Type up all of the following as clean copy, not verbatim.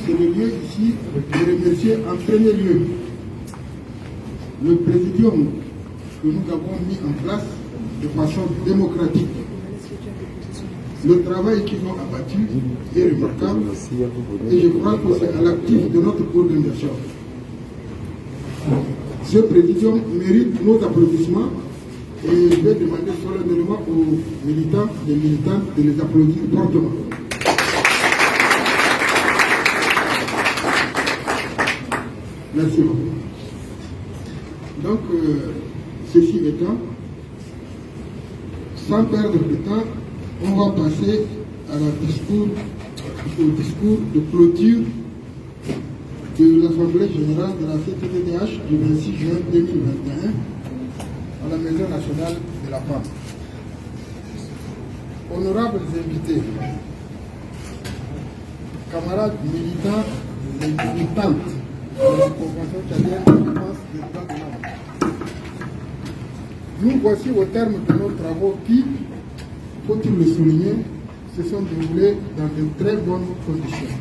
c'est le lieu ici de remercier en premier lieu le présidium que nous avons mis en place de façon démocratique. Le travail qu'ils ont abattu est remarquable et je crois que c'est à l'actif de notre organisation. Ce présidium mérite nos applaudissements et je vais demander solennellement aux militants et militantes de les applaudir fortement. Merci beaucoup. Donc, ceci étant, sans perdre de temps, on va passer au discours de clôture de l'Assemblée générale de la CTDH du 26 juin 2021 à la Maison nationale de la femme. Honorables invités, camarades militants et militantes de la Convention tchadienne de défense des droits de l'homme, nous voici au terme de nos travaux qui, faut-il le souligner, se sont déroulés dans de très bonnes conditions.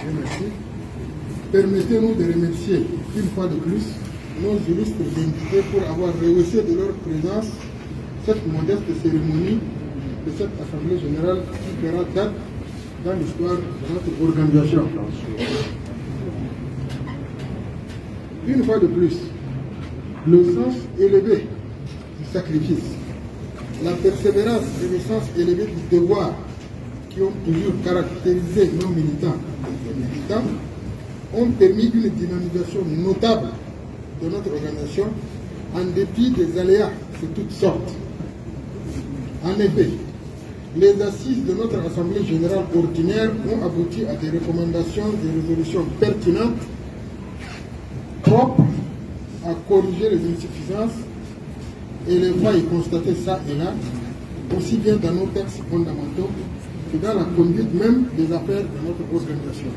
Merci. Permettez-nous de remercier une fois de plus nos juristes invités pour avoir rehaussé de leur présence cette modeste cérémonie de cette Assemblée générale qui fera date dans l'histoire de notre organisation. Une fois de plus, le sens élevé du sacrifice, la persévérance et le sens élevé du devoir qui ont toujours caractérisé nos militants et militants ont permis une dynamisation notable de notre organisation en dépit des aléas de toutes sortes. En effet, les assises de notre Assemblée générale ordinaire ont abouti à des recommandations et résolutions pertinentes, propres à corriger les insuffisances et les failles constatées ça et là, aussi bien dans nos textes fondamentaux que dans la conduite même des affaires de notre organisation.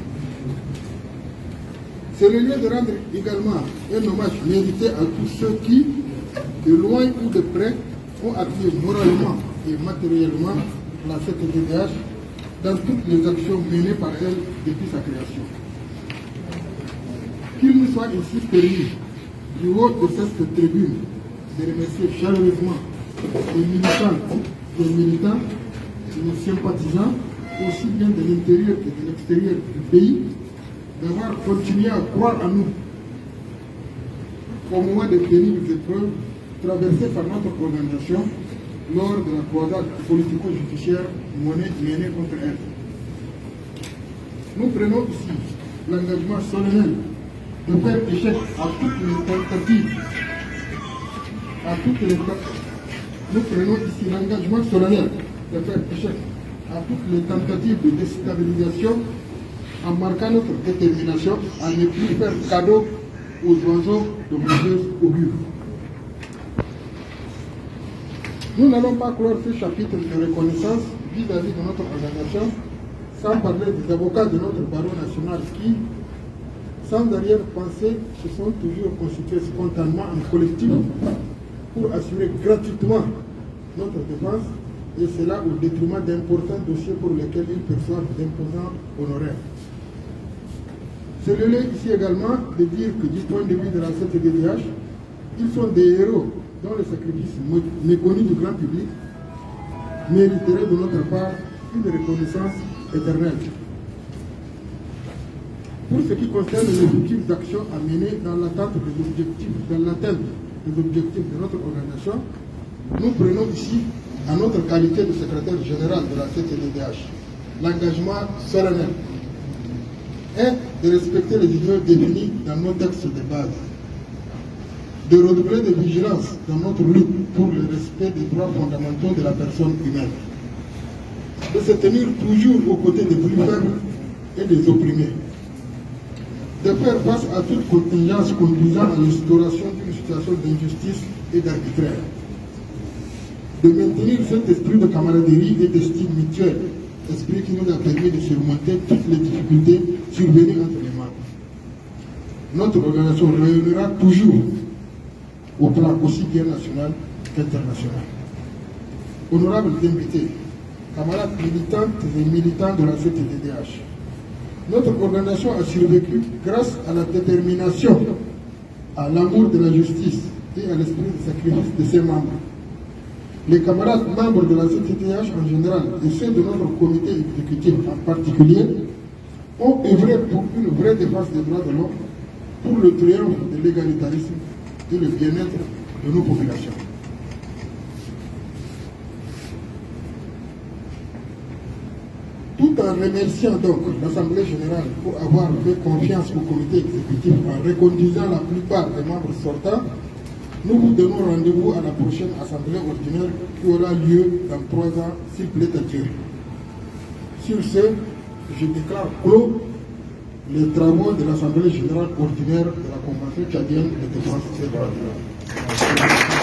C'est le lieu de rendre également un hommage mérité à tous ceux qui, de loin ou de près, ont appuyé moralement et matériellement la CTDH dans toutes les actions menées par elle depuis sa création. Qu'il nous soit ici permis, du haut de cette tribune, de remercier chaleureusement les militantes, les militants, les sympathisants, aussi bien de l'intérieur que de l'extérieur du pays, d'avoir continué à croire en nous au moment des pénibles épreuves traversées par notre organisation lors de la croisade politico-judiciaire menée contre elle. Nous prenons ici l'engagement solennel de faire échec à toutes les tentatives, nous prenons ici l'engagement solennel de faire échec à toutes les tentatives de déstabilisation en marquant notre détermination à ne plus faire cadeau aux oiseaux de mauvais augure. Nous n'allons pas clore ce chapitre de reconnaissance vis-à-vis de notre organisation sans parler des avocats de notre barreau national qui, sans arrière-pensée, se sont toujours constitués spontanément en collectif pour assurer gratuitement notre défense, et cela au détriment d'importants dossiers pour lesquels ils perçoivent d'imposants honoraires. C'est le lieu ici également de dire que du point de vue de la CTDH, ils sont des héros dont le sacrifice méconnu du grand public mériterait de notre part une reconnaissance éternelle. Pour ce qui concerne les objectifs d'action à mener dans l'atteinte des objectifs de notre organisation, nous prenons ici, à notre qualité de secrétaire général de la CTDH, l'engagement solennel est de respecter les idées définies dans nos textes de base, de redoubler de vigilance dans notre lutte pour le respect des droits fondamentaux de la personne humaine, de se tenir toujours aux côtés des plus faibles et des opprimés, de faire face à toute contingence conduisant à l'instauration d'une situation d'injustice et d'arbitraire, de maintenir cet esprit de camaraderie et d'estime mutuelle, esprit qui nous a permis de surmonter toutes les difficultés survenues entre les membres. Notre organisation rayonnera toujours au plan aussi bien national qu'international. Honorables invités, camarades militantes et militants de la CTDH, Notre organisation a survécu grâce à la détermination, à l'amour de la justice et à l'esprit de sacrifice de ses membres. Les camarades membres de la CTTH en général et ceux de notre comité exécutif en particulier ont œuvré pour une vraie défense des droits de l'homme, pour le triomphe de l'égalitarisme et le bien-être de nos populations. Tout en remerciant donc l'Assemblée générale pour avoir fait confiance au comité exécutif en reconduisant la plupart des membres sortants, nous vous donnons rendez-vous à la prochaine Assemblée ordinaire qui aura lieu dans 3 ans, s'il plaît à Dieu. Sur ce, je déclare clos les travaux de l'Assemblée générale ordinaire de la Convention tchadienne de défense des droits de l'homme.